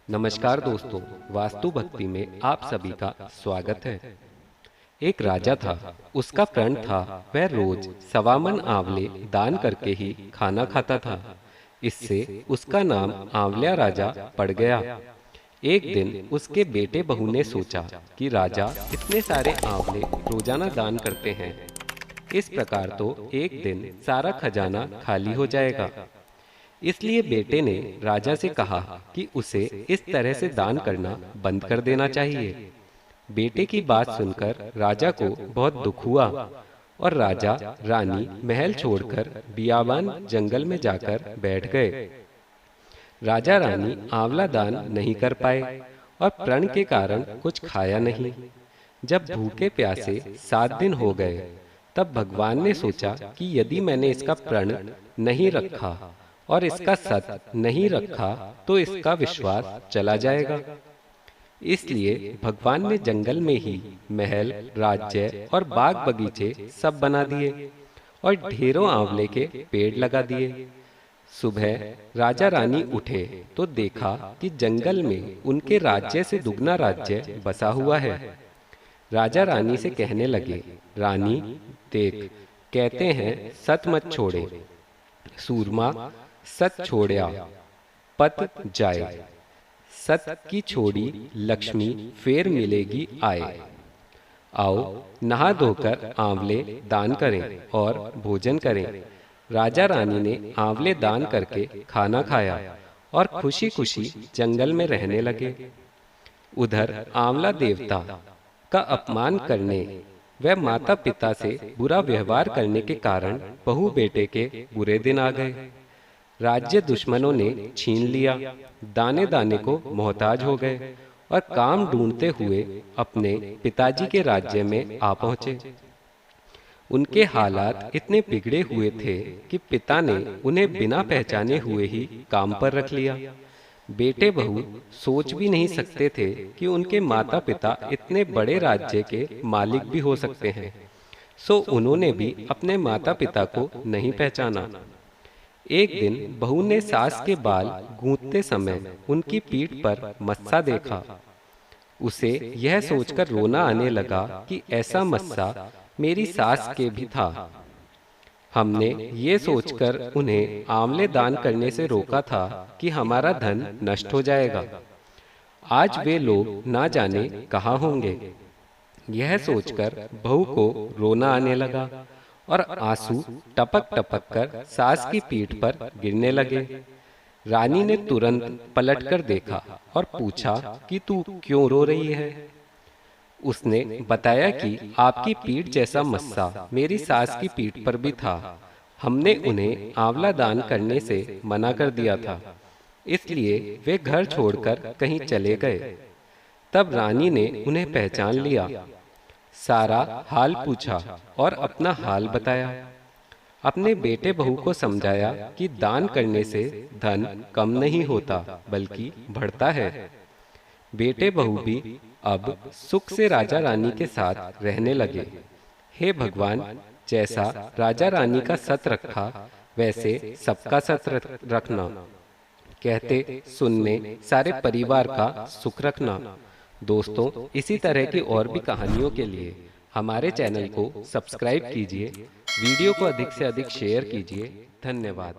नमस्कार दोस्तों, वास्तु भक्ति में आप सभी का स्वागत है। एक राजा था, उसका प्रण था वह रोज सवामन आंवले दान करके ही खाना खाता था। इससे उसका नाम आंवलिया राजा पड़ गया। एक दिन उसके बेटे बहू ने सोचा कि राजा इतने सारे आंवले रोजाना दान करते हैं, इस प्रकार तो एक दिन सारा खजाना खाली हो जाएगा। इसलिए बेटे ने राजा से कहा कि उसे इस तरह से दान करना बंद कर देना चाहिए। बेटे की बात सुनकर राजा को बहुत दुख हुआ और राजा रानी महल छोड़कर बियाबान जंगल में जाकर बैठ गए। राजा रानी आंवला दान नहीं कर पाए और प्रण के कारण कुछ खाया नहीं। जब भूखे प्यासे 7 दिन हो गए, तब भगवान ने सोचा कि यदि मैंने इसका प्रण नहीं रखा और इसका सत नहीं रखा तो इसका विश्वास चला जाएगा। इसलिए भगवान ने जंगल में ही महल, राज्य और बाग बगीचे सब बना दिए और ढेरों आंवले के पेड़ लगा दिए। सुबह राजा रानी उठे तो देखा कि जंगल में उनके राज्य से दुगना राज्य बसा हुआ है। राजा रानी से कहने लगे, रानी देख, कहते हैं सत मत छोड़े, सूरमा सत छोड़या पत जाए, सत की छोड़ी लक्ष्मी फेर मिलेगी आए। आओ नहा धोकर आंवले दान करें और भोजन करें। राजा रानी ने आंवले दान करके खाना खाया और खुशी खुशी जंगल में रहने लगे। उधर आंवला देवता का अपमान करने व माता पिता से बुरा व्यवहार करने के कारण बहू बेटे के बुरे दिन आ गए। राज्य दुश्मनों ने छीन लिया, दाने दाने को मोहताज हो गए और काम ढूंढते हुए अपने पिताजी के राज्य में आ पहुंचे। उनके हालात इतने बिगड़े हुए थे कि पिता ने उन्हें बिना पहचाने हुए ही काम पर रख लिया। बेटे बहू सोच भी नहीं सकते थे कि उनके माता पिता इतने बड़े राज्य के मालिक भी हो सकते हैं। सो उन्होंने भी अपने माता पिता को नहीं पहचाना। एक दिन बहू ने सास के बाल गूंथते समय उनकी पीठ पर मस्सा देखा। उसे यह सोचकर रोना आने लगा कि ऐसा मस्सा मेरी सास के भी था। हमने ये सोचकर उन्हें आंवले दान करने से रोका था कि हमारा धन नष्ट हो जाएगा। आज वे लोग ना जाने कहाँ होंगे। यह सोचकर बहू को रोना आने लगा और आंसू टपक टपक कर सास की पीठ पर गिरने लगे। रानी ने तुरंत पलटकर देखा और पूछा कि तू क्यों रो रही है। उसने बताया कि आपकी पीठ जैसा मस्सा मेरी सास की पीठ पर भी था। हमने उन्हें आंवला दान करने से मना कर दिया था, इसलिए वे घर छोड़कर कहीं चले गए। तब रानी ने उन्हें पहचान लिया, सारा हाल पूछा और अपना हाल बताया। अपने बेटे बहू को समझाया कि दान करने से धन कम नहीं होता बल्कि बढ़ता है। बेटे बहू भी अब सुख से राजा रानी के साथ रहने लगे। हे भगवान, जैसा राजा रानी का सत रखा वैसे सबका सत रखना। कहते सुनने सारे परिवार का सुख रखना। दोस्तों, इसी तरह की और भी कहानियों के लिए हमारे चैनल को सब्सक्राइब कीजिए, वीडियो को अधिक से अधिक शेयर कीजिए। धन्यवाद।